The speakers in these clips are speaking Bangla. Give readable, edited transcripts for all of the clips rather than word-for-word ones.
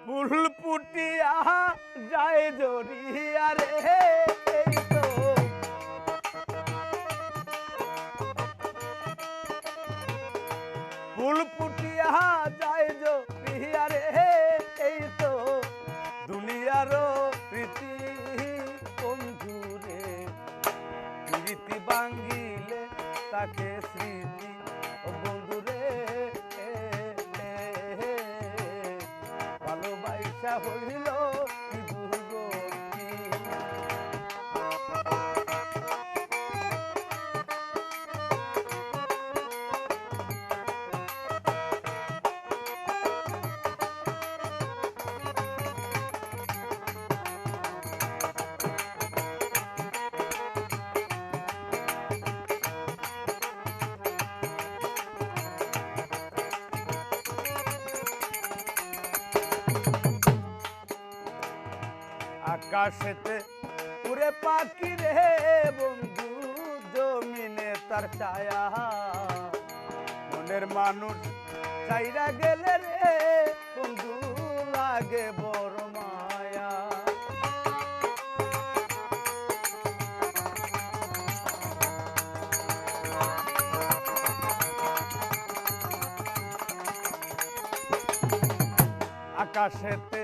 ফুল ফুটিয়া যায় জড়িয়া রে এই তো ফুল ফুটিয়া যায় জড়িয়া রে এই তো দুনিয়ার প্রীতি বন্ধুরে প্রীতি ভাঙিলে তাকে স্মৃতি বন্ধুরে ভালোবাসা হইল কি দুর্গতি আকাশেতে উড়ে পাখি রে বন্ধু জমিনে তার ছায়া মনের মানুষ চাইরা গেলে রে বন্ধু লাগে বড় মায়া আকাশেতে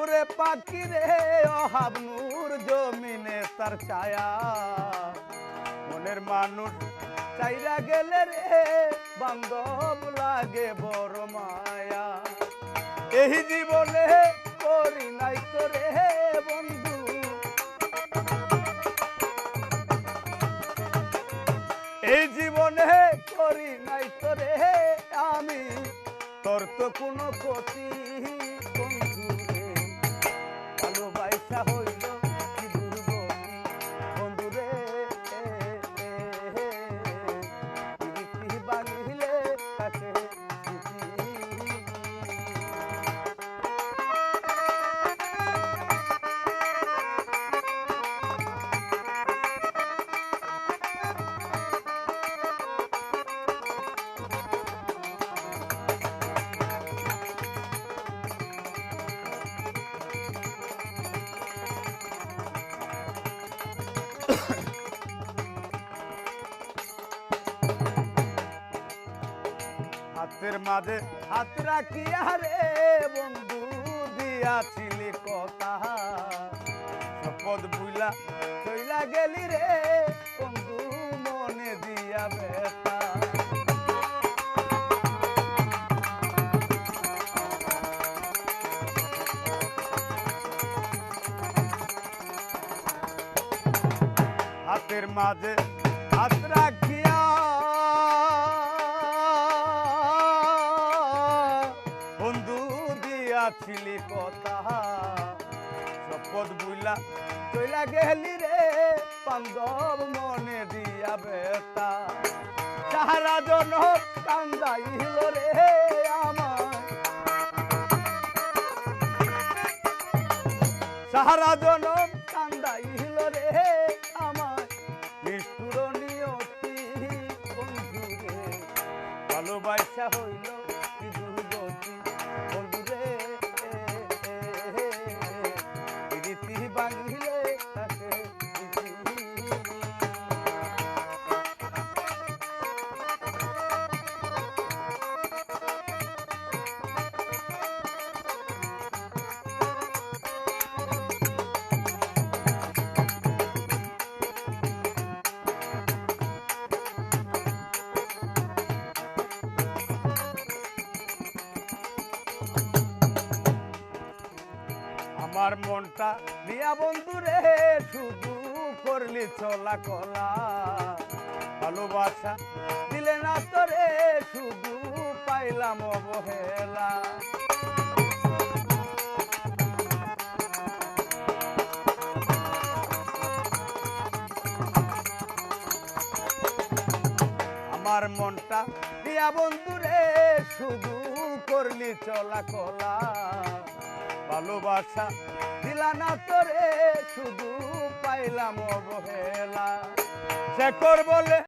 উড়ে পাখি রে অহাব নূর জমিনে তার ছায়া মনের মানুষ চাইরা গেলে রে বান্ধব লাগে বড় মায়া এই জীবনে করি নাই তো রে বন্ধু এই জীবনে করি নাই তো রে আমি তোর তো কোনো ক্ষতি বন্ধু ভালোবাসা হইল কি দুর্গতি বন্ধুরে প্রীতি ভাঙিলে তাকে হাতের মাঝে হাত রাখিয়া রে বন্ধু দিয়াছিলি কথা শপথ বুইলা চইলা গেলি রে বন্ধু মনে দিয়া ব্যথা হাতের মাঝে হাত রাখিয়া ছিলি কথা শপথ বুইলা চইলা গেলি রে বান্ধব মনে দিয়া ব্যথা সারা জনম কান্দাইল রে আমার সারা জনম কান্দাইল রে আমার নিষ্ঠুর নিয়তি বন্ধুরে ভালোবাসা হইল কি দুর্গতি বন্ধুরে প্রীতি ভাঙিলে তাকে আমার মনটা নিয়া বন্ধুরে শুধু করলি চলা কলা ভালোবাসা দিলে না তোরে শুধু পাইলাম অবহেলা আমার মনটা নিয়া বন্ধুরে শুধু করলি চলা কলা ভালোবাসা দিলা না তোরে শুধু পাইলাম অবহেলা শেখর বলে